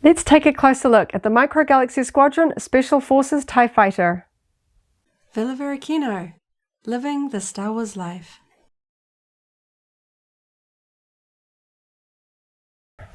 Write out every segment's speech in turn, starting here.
Let's take a closer look at the Micro Galaxy Squadron Special Forces TIE Fighter. Varykino, living the Star Wars life.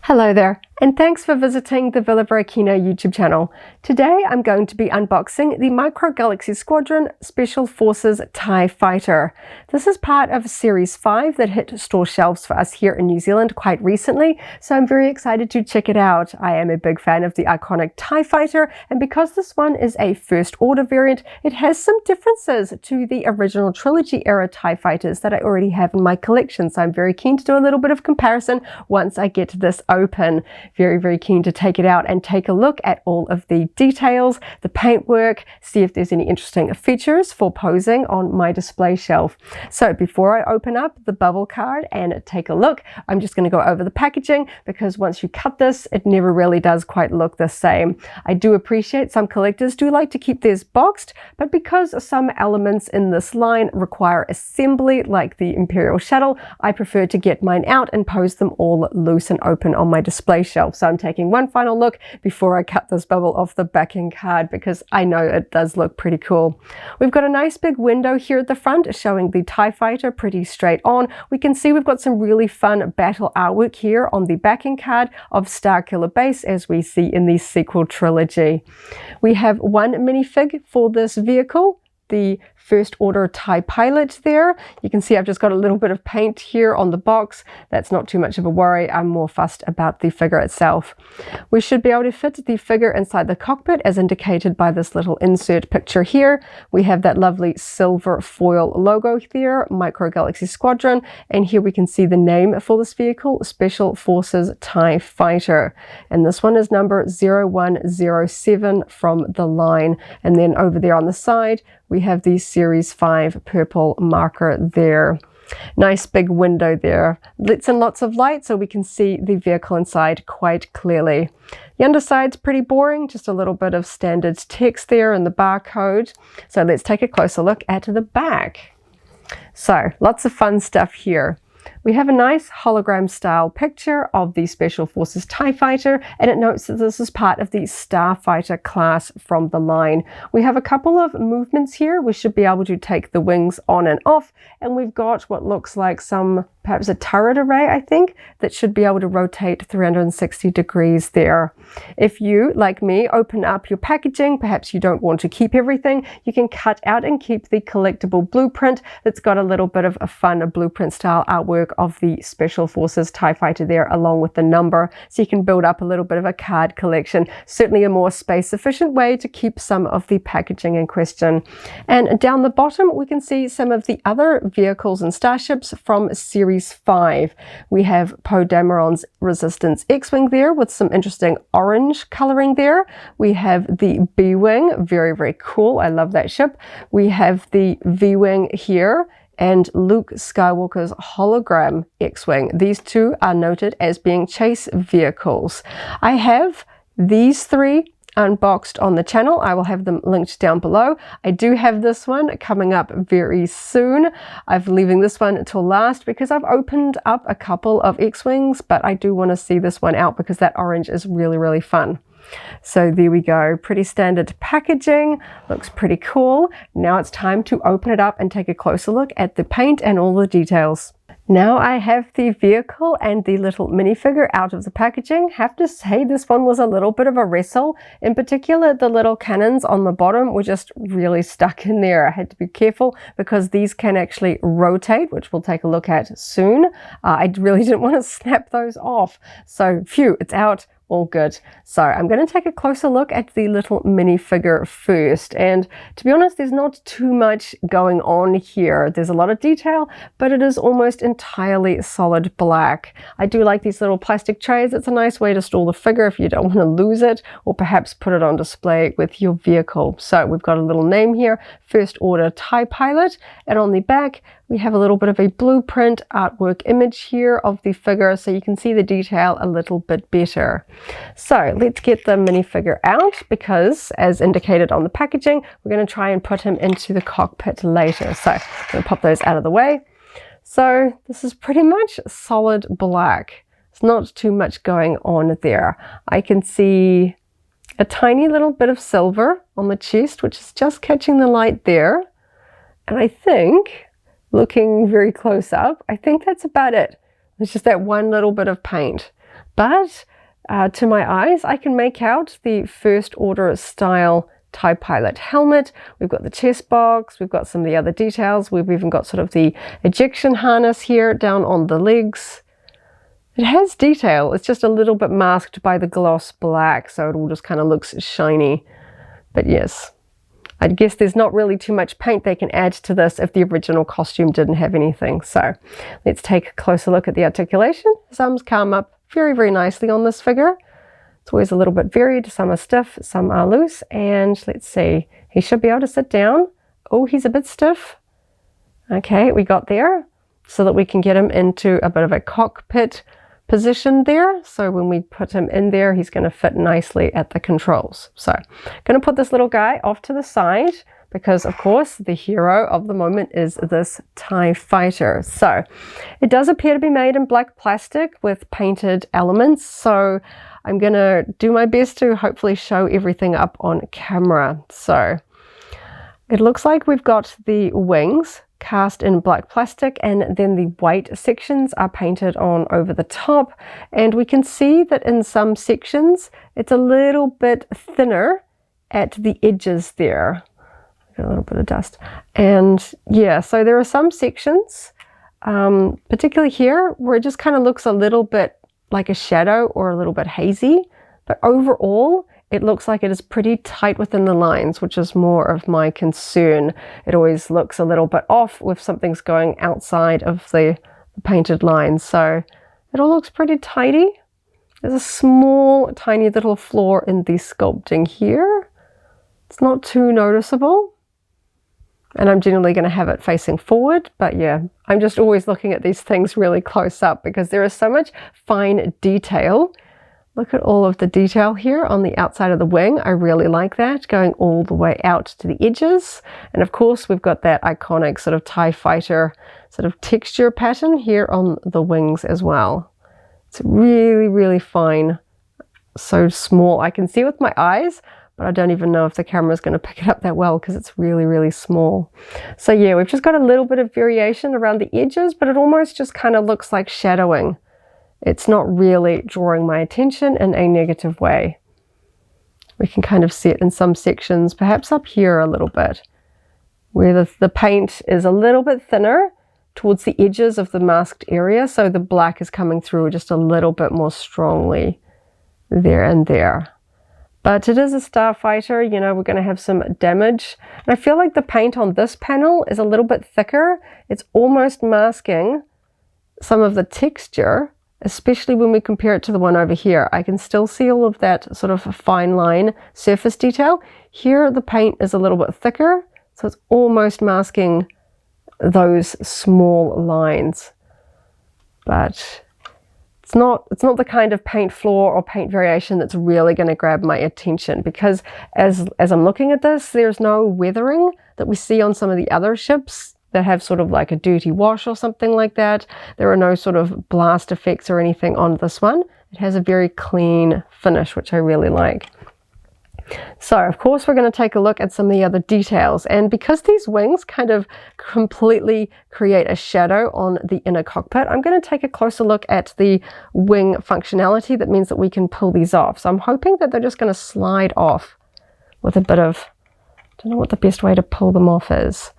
Hello there, and thanks for visiting the Varykino YouTube channel. Today I'm going to be unboxing the Micro Galaxy Squadron Special Forces TIE Fighter. This is part of Series 5 that hit store shelves for us here in New Zealand quite recently, so I'm very excited to check it out. I am a big fan of the iconic TIE Fighter, and because this one is a first order variant, it has some differences to the original trilogy era TIE Fighters that I already have in my collection, so I'm very keen to do a little bit of comparison once I get this open. Very keen to take it out and take a look at all of the details, the paintwork, see if there's any interesting features for posing on my display shelf. So before I open up the bubble card and take a look, I'm just going to go over the packaging, because once you cut this, it never really does quite look the same. I do appreciate some collectors do like to keep theirs boxed, but because some elements in this line require assembly, like the Imperial Shuttle, I prefer to get mine out and pose them all loose and open on my display shelf. So I'm taking one final look before I cut this bubble off the backing card, because I know it does look pretty cool. We've got a nice big window here at the front showing the TIE Fighter pretty straight on. We can see we've got some really fun battle artwork here on the backing card of Starkiller Base, as we see in the sequel trilogy. We have one minifig for this vehicle, the First Order TIE Pilot there. You can see I've just got a little bit of paint here on the box. That's not too much of a worry. I'm more fussed about the figure itself. We should be able to fit the figure inside the cockpit as indicated by this little insert picture here. We have that lovely silver foil logo there, Micro Galaxy Squadron, and here we can see the name for this vehicle, Special Forces TIE Fighter. And this one is number 0107 from the line. And then over there on the side, we have the Series 5 purple marker there. Nice big window there. Lets in lots of light so we can see the vehicle inside quite clearly. The underside's pretty boring, just a little bit of standard text there and the barcode. So let's take a closer look at the back. So lots of fun stuff here. We have a nice hologram style picture of the Special Forces TIE Fighter, and it notes that this is part of the Starfighter class from the line. We have a couple of movements here. We should be able to take the wings on and off, and we've got what looks like perhaps a turret array, I think, that should be able to rotate 360 degrees there. If you, like me, open up your packaging, perhaps you don't want to keep everything, you can cut out and keep the collectible blueprint that's got a little bit of a fun blueprint style artwork of the Special Forces TIE Fighter there, along with the number, so you can build up a little bit of a card collection. Certainly a more space efficient way to keep some of the packaging in question. And down the bottom we can see some of the other vehicles and starships from Series 5. We have Poe Dameron's Resistance X-Wing there with some interesting orange coloring there. We have the B-Wing, very cool, I love that ship. We have the V-Wing here, and Luke Skywalker's hologram X-Wing. These two are noted as being chase vehicles. I have these three unboxed on the channel. I will have them linked down below. I do have this one coming up very soon. I'm leaving this one till last because I've opened up a couple of X-Wings, but I do want to see this one out because that orange is really fun. So there we go, pretty standard packaging, looks pretty cool. Now it's time to open it up and take a closer look at the paint and all the details. Now I have the vehicle and the little minifigure out of the packaging. Have to say this one was a little bit of a wrestle. In particular, the little cannons on the bottom were just really stuck in there. I had to be careful because these can actually rotate, which we'll take a look at soon. I really didn't want to snap those off. So phew, it's out. All good. So I'm going to take a closer look at the little minifigure first, and to be honest, there's not too much going on here. There's a lot of detail, but it is almost entirely solid black. I do like these little plastic trays. It's a nice way to store the figure if you don't want to lose it, or perhaps put it on display with your vehicle. So we've got a little name here, First Order TIE Pilot, and on the back we have a little bit of a blueprint artwork image here of the figure, so you can see the detail a little bit better. So let's get the minifigure out, because as indicated on the packaging, we're going to try and put him into the cockpit later. So I'm going to pop those out of the way. So this is pretty much solid black. It's not too much going on there. I can see a tiny little bit of silver on the chest, which is just catching the light there. And I think, looking very close up, I think that's about it. It's just that one little bit of paint. But to my eyes, I can make out the First Order style TIE pilot helmet. We've got the chest box, we've got some of the other details. We've even got sort of the ejection harness here down on the legs. It has detail, it's just a little bit masked by the gloss black, so it all just kind of looks shiny. But yes, I guess there's not really too much paint they can add to this if the original costume didn't have anything. So let's take a closer look at the articulation. Some come up very, very nicely on this figure. It's always a little bit varied. Some are stiff, some are loose. And let's see, he should be able to sit down. Oh, he's a bit stiff. Okay, we got there so that we can get him into a bit of a cockpit position there. So when we put him in there, he's going to fit nicely at the controls. So I'm going to put this little guy off to the side because, of course, the hero of the moment is this TIE fighter. So it does appear to be made in black plastic with painted elements. So I'm going to do my best to hopefully show everything up on camera. So it looks like we've got the wings cast in black plastic, and then the white sections are painted on over the top, and we can see that in some sections it's a little bit thinner at the edges there. Got a little bit of dust. And yeah, so there are some sections, particularly here, where it just kind of looks a little bit like a shadow or a little bit hazy, but overall it looks like it is pretty tight within the lines, which is more of my concern. It always looks a little bit off if something's going outside of the painted lines. So it all looks pretty tidy. There's a small, tiny little flaw in the sculpting here. It's not too noticeable. And I'm generally going to have it facing forward. But yeah, I'm just always looking at these things really close up because there is so much fine detail. Look at all of the detail here on the outside of the wing. I really like that, going all the way out to the edges. And of course, we've got that iconic sort of TIE fighter sort of texture pattern here on the wings as well. It's really, really fine. So small. I can see with my eyes, but I don't even know if the camera is going to pick it up that well because it's really, really small. So yeah, we've just got a little bit of variation around the edges, but it almost just kind of looks like shadowing. It's not really drawing my attention in a negative way. We can kind of see it in some sections, perhaps up here a little bit, where the paint is a little bit thinner towards the edges of the masked area, so the black is coming through just a little bit more strongly there and there. But it is a Starfighter, you know, we're going to have some damage. And I feel like the paint on this panel is a little bit thicker. It's almost masking some of the texture, especially when we compare it to the one over here. I can still see all of that sort of fine line surface detail. Here the paint is a little bit thicker, so it's almost those small lines. But it's not the kind of paint flaw or paint variation that's really going to grab my attention, because as I'm looking at this, there's no weathering that we see on some of the other ships that have sort of like a dirty wash or something like that. There are no sort of blast effects or anything on this one. It has a very clean finish, which I really like. So of course we're going to take a look at some of the other details, and because these wings kind of completely create a shadow on the inner cockpit, I'm going to take a closer look at the wing functionality. That means that we can pull these off. So I'm hoping that they're just going to slide off with a bit of, I don't know what the best way to pull them off is.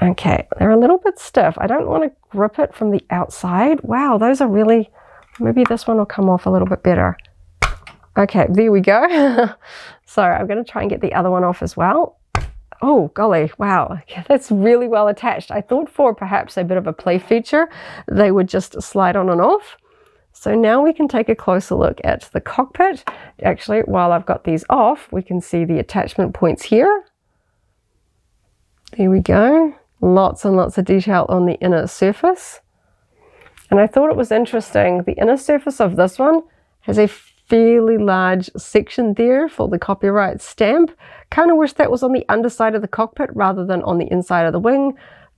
Okay, they're a little bit stiff. I don't want to grip it from the outside. Wow, those are really, maybe this one will come off a little bit better. Okay, there we go. So I'm going to try and get the other one off as well. Oh, golly, wow, that's really well attached. I thought for perhaps a bit of a play feature, they would just slide on and off. So now we can take a closer look at the cockpit. Actually, while I've got these off, we can see the attachment points here. There we go. Lots and lots of detail on the inner surface. And I thought it was interesting, the inner surface of this one has a fairly large section there for the copyright stamp. Kind of wish that was on the underside of the cockpit rather than on the inside of the wing,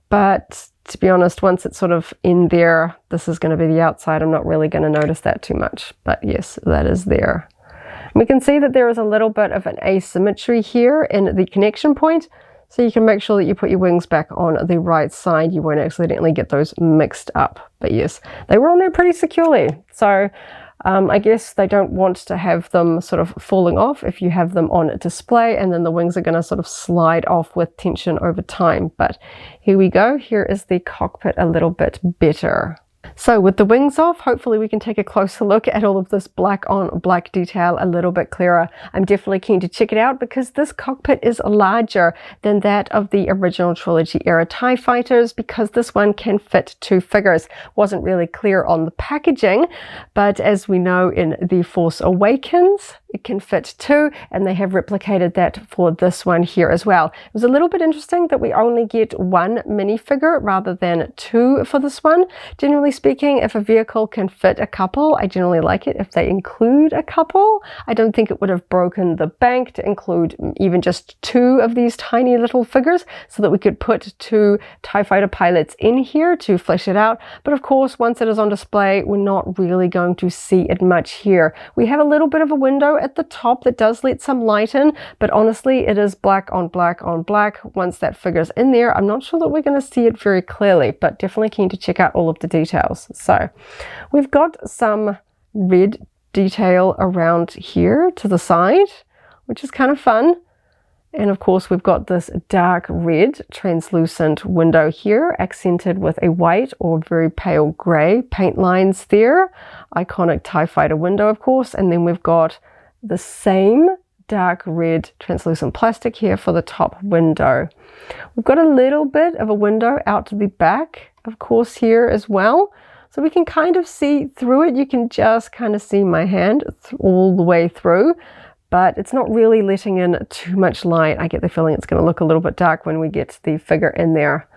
But to be honest, once it's sort of in there, this is going to be the outside. I'm not really going to notice that too much. But yes, that is there. We can see that there is a little bit of an asymmetry here in the connection point. So you can make sure that you put your wings back on the right side. You won't accidentally get those mixed up. But yes, they were on there pretty securely. So I guess they don't want to have them sort of falling off if you have them on display, and then the wings are going to sort of slide off with tension over time. But here we go. Here is the cockpit a little bit better. So with the wings off, hopefully we can take a closer look at all of this black on black detail a little bit clearer. I'm definitely keen to check it out because this cockpit is larger than that of the original trilogy era TIE fighters, because this one can fit 2 figures. Wasn't really clear on the packaging, but as we know in The Force Awakens, it can fit 2, and they have replicated that for this one here as well. It was a little bit interesting that we only get 1 minifigure rather than 2 for this one. Generally speaking, if a vehicle can fit a couple, I generally like it if they include a couple. I don't think it would have broken the bank to include even just 2 of these tiny little figures, so that we could put 2 TIE fighter pilots in here to flesh it out. But of course, once it is on display, we're not really going to see it much here. We have a little bit of a window at the top that does let some light in, but honestly, it is black on black on black. Once that figure's in there, I'm not sure that we're going to see it very clearly, but definitely keen to check out all of the details. So we've got some red detail around here to the side, which is kind of fun. And of course, we've got this dark red translucent window here, accented with a white or very pale gray paint lines there. Iconic TIE fighter window, of course. And then we've got the same dark red translucent plastic here for the top window. We've got a little bit of a window out to the back, of course, here as well. So we can kind of see through it. You can just kind of see my hand all the way through, but it's not really letting in too much light. I get the feeling it's going to look a little bit dark when we get the figure in there.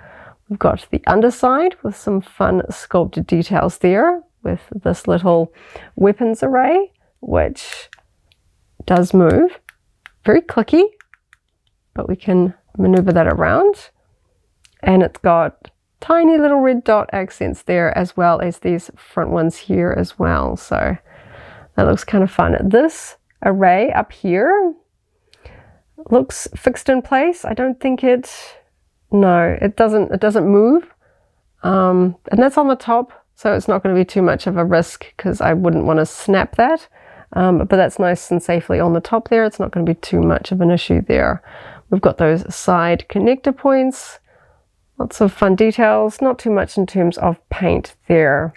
We've got the underside with some fun sculpted details there with this little weapons array, which does move. Very clicky, but we can maneuver that around. And it's got tiny little red dot accents there, as well as these front ones here as well. So that looks kind of fun. This array up here looks fixed in place. I don't think it doesn't move. And that's on the top, so it's not going to be too much of a risk because I wouldn't want to snap that. But that's nice and safely on the top there. It's not going to be too much of an issue there. We've got those side connector points. Lots of fun details, not too much in terms of paint there.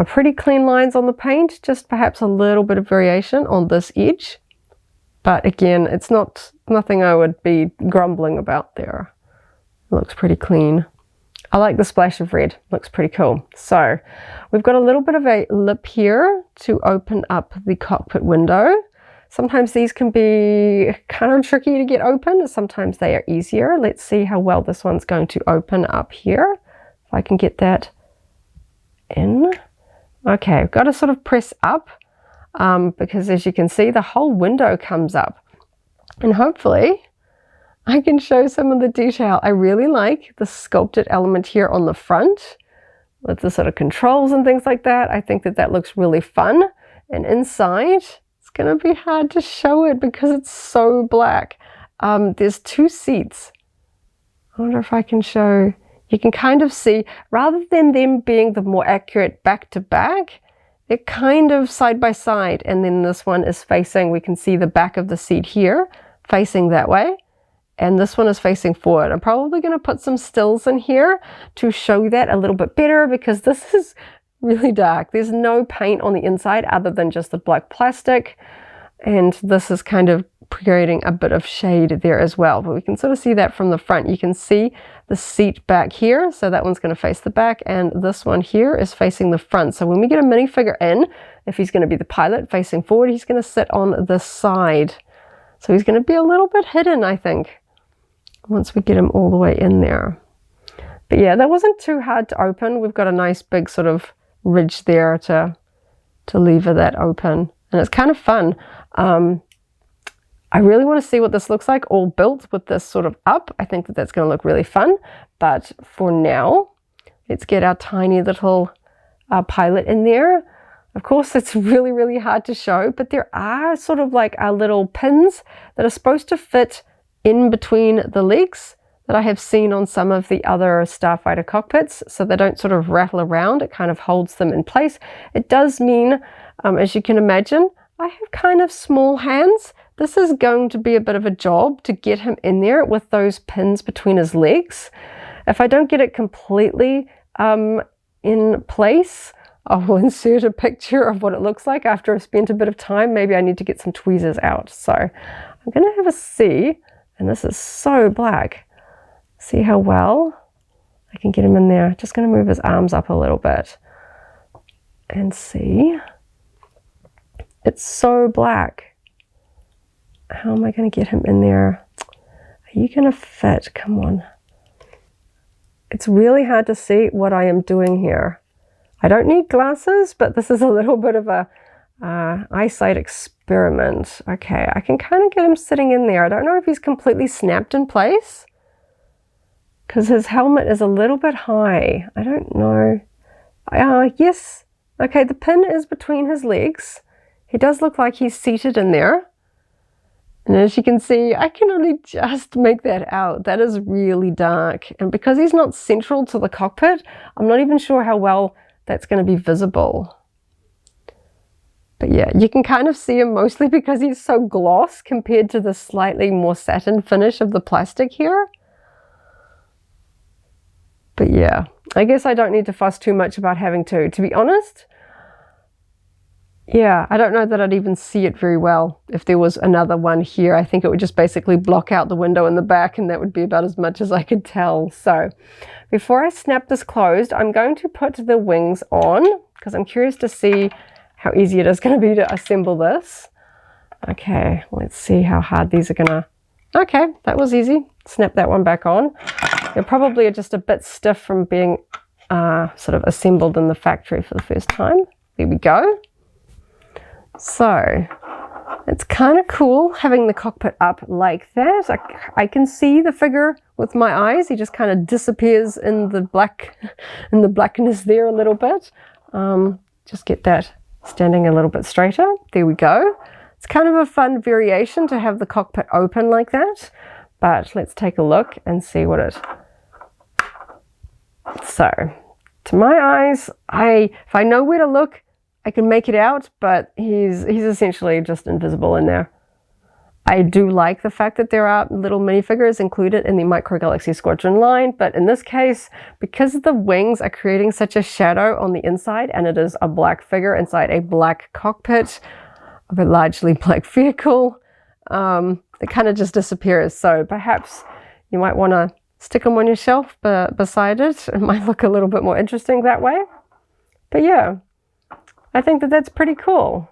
Pretty clean lines on the paint, just perhaps a little bit of variation on this edge. But again, it's nothing I would be grumbling about there. It looks pretty clean. I like the splash of red, looks pretty cool. So we've got a little bit of a lip here to open up the cockpit window. Sometimes these can be kind of tricky to get open. Sometimes they are easier. Let's see how well this one's going to open up here. If I can get that in. Okay, I've got to sort of press up because as you can see, the whole window comes up. And hopefully I can show some of the detail. I really like the sculpted element here on the front with the sort of controls and things like that. I think that looks really fun. And inside, it's going to be hard to show it because it's so black. There's 2 seats. I wonder if I can show. You can kind of see, rather than them being the more accurate back to back, they're kind of side by side. And then this one is facing, we can see the back of the seat here facing that way. And this one is facing forward. I'm probably going to put some stills in here to show that a little bit better because this is really dark. There's no paint on the inside other than just the black plastic. And this is kind of creating a bit of shade there as well. But we can sort of see that from the front. You can see the seat back here. So that one's going to face the back. And this one here is facing the front. So when we get a minifigure in, if he's going to be the pilot facing forward, he's going to sit on the side. So he's going to be a little bit hidden, I think, once we get him all the way in there. But yeah, that wasn't too hard to open. We've got a nice big sort of ridge there to lever that open. And it's kind of fun. I really want to see what this looks like all built with this sort of up. I think that that's going to look really fun. But for now, let's get our tiny little pilot in there. Of course, it's really, really hard to show, but there are sort of like our little pins that are supposed to fit in between the legs that I have seen on some of the other Starfighter cockpits, so they don't sort of rattle around. It kind of holds them in place. It does mean, as you can imagine, I have kind of small hands. This is going to be a bit of a job to get him in there with those pins between his legs. If I don't get it completely in place, I will insert a picture of what it looks like after I've spent a bit of time. Maybe I need to get some tweezers out. So I'm going to have a see, and this is so black. See how well I can get him in there. Just going to move his arms up a little bit and see. It's so black. How am I going to get him in there? Are you going to fit? Come on. It's really hard to see what I am doing here. I don't need glasses, but this is a little bit of a eyesight experiment. Okay, I can kind of get him sitting in there. I don't know if he's completely snapped in place because his helmet is a little bit high. I don't know. Yes. Okay, the pin is between his legs. He does look like he's seated in there. And as you can see, I can only just make that out. That is really dark. And because he's not central to the cockpit, I'm not even sure how well that's going to be visible. But yeah, you can kind of see him mostly because he's so gloss compared to the slightly more satin finish of the plastic here. But yeah, I guess I don't need to fuss too much about having to be honest. Yeah, I don't know that I'd even see it very well if there was another one here. I think it would just basically block out the window in the back, and that would be about as much as I could tell. So before I snap this closed, I'm going to put the wings on because I'm curious to see how easy it is going to be to assemble this. Okay, let's see how hard these are going to... Okay, that was easy. Snap that one back on. They're probably just a bit stiff from being sort of assembled in the factory for the first time. There we go. So it's kind of cool having the cockpit up like that. I can see the figure with my eyes. He just kind of disappears in the blackness there a little bit. Just get that standing a little bit straighter. There we go. It's kind of a fun variation to have the cockpit open like that. But let's take a look and see what it... So to my eyes, if I know where to look, I can make it out, but he's essentially just invisible in there. I do like the fact that there are little minifigures included in the Micro Galaxy Squadron line, but in this case, because the wings are creating such a shadow on the inside, and it is a black figure inside a black cockpit of a largely black vehicle, it kind of just disappears. So perhaps you might want to stick them on your shelf beside it. It might look a little bit more interesting that way. But yeah, I think that that's pretty cool.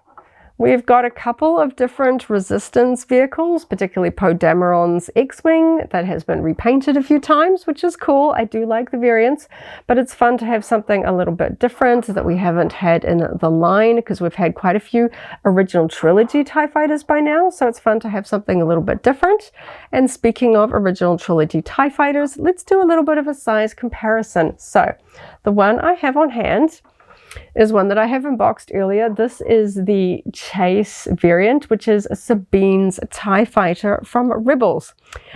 We've got a couple of different resistance vehicles, particularly Poe Dameron's X-Wing that has been repainted a few times, which is cool. I do like the variants, but it's fun to have something a little bit different that we haven't had in the line because we've had quite a few original trilogy TIE fighters by now, so it's fun to have something a little bit different. And speaking of original trilogy TIE fighters, let's do a little bit of a size comparison. So the one I have on hand is one that I have unboxed earlier. This is the Chase variant, which is Sabine's TIE Fighter from Rebels.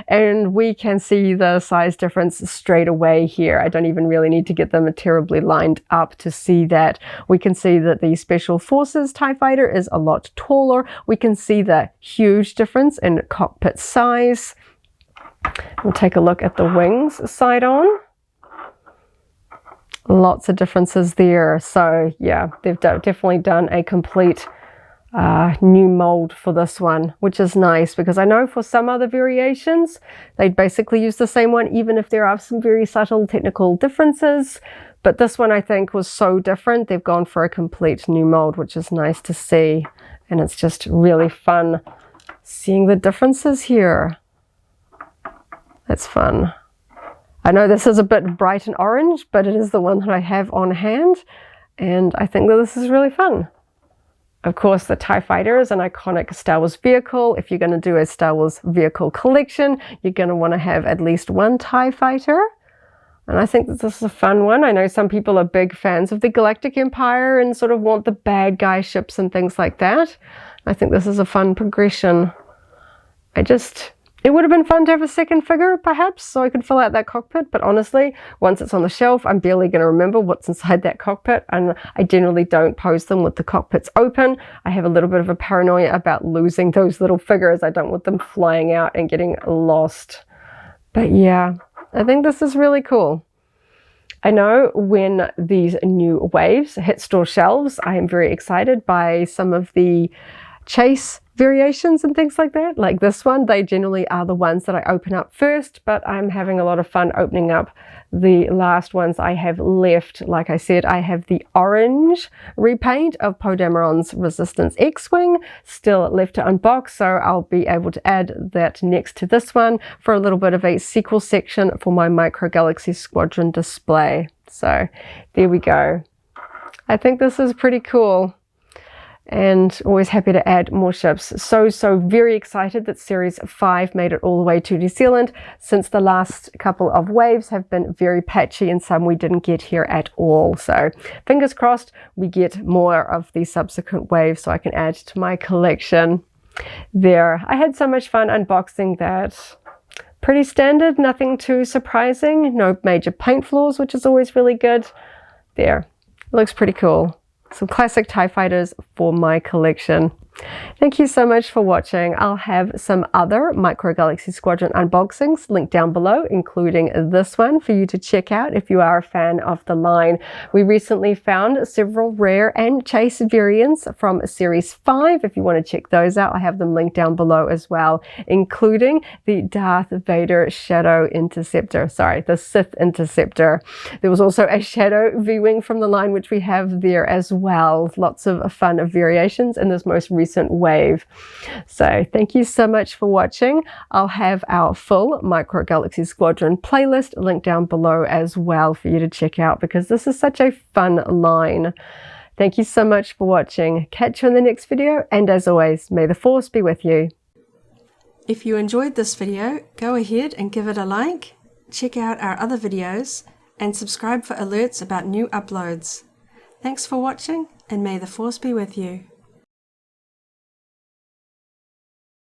And we can see the size difference straight away here. I don't even really need to get them terribly lined up to see that. We can see that the Special Forces TIE Fighter is a lot taller. We can see the huge difference in cockpit size. We'll take a look at the wings side on. Lots of differences there. So yeah, they've definitely done a complete new mold for this one, which is nice because I know for some other variations they'd basically use the same one even if there are some very subtle technical differences, but this one I think was so different they've gone for a complete new mold, which is nice to see, and it's just really fun seeing the differences here. That's fun. I know this is a bit bright and orange, but it is the one that I have on hand, and I think that this is really fun. Of course, the TIE Fighter is an iconic Star Wars vehicle. If you're going to do a Star Wars vehicle collection, you're going to want to have at least one TIE Fighter. And I think that this is a fun one. I know some people are big fans of the Galactic Empire and sort of want the bad guy ships and things like that. I think this is a fun progression. It would have been fun to have a second figure, perhaps, so I could fill out that cockpit. But honestly, once it's on the shelf, I'm barely going to remember what's inside that cockpit. And I generally don't pose them with the cockpits open. I have a little bit of a paranoia about losing those little figures. I don't want them flying out and getting lost. But yeah, I think this is really cool. I know when these new waves hit store shelves, I am very excited by some of the chase variations and things like that. Like this one, they generally are the ones that I open up first, but I'm having a lot of fun opening up the last ones I have left. Like I said, I have the orange repaint of Poe Dameron's Resistance X-Wing still left to unbox, so I'll be able to add that next to this one for a little bit of a sequel section for my Micro Galaxy Squadron display. So there we go. I think this is pretty cool. And always happy to add more ships. So very excited that Series 5 made it all the way to New Zealand, since the last couple of waves have been very patchy and some we didn't get here at all. So fingers crossed we get more of the subsequent waves so I can add to my collection. There, I had so much fun unboxing that. Pretty standard, nothing too surprising, no major paint flaws, which is always really good. There, it looks pretty cool. Some classic TIE Fighters for my collection. Thank you so much for watching. I'll have some other Micro Galaxy Squadron unboxings linked down below, including this one for you to check out if you are a fan of the line. We recently found several rare and chase variants from Series 5. If you want to check those out, I have them linked down below as well, including the Darth Vader Shadow Interceptor. Sorry, the Sith Interceptor. There was also a Shadow V-Wing from the line, which we have there as well. Lots of fun variations in this most recent wave. So thank you so much for watching. I'll have our full Micro Galaxy Squadron playlist linked down below as well for you to check out, because this is such a fun line. Thank you so much for watching. Catch you in the next video, and as always, may the Force be with you. If you enjoyed this video, go ahead and give it a like, check out our other videos, and subscribe for alerts about new uploads. Thanks for watching, and may the Force be with you.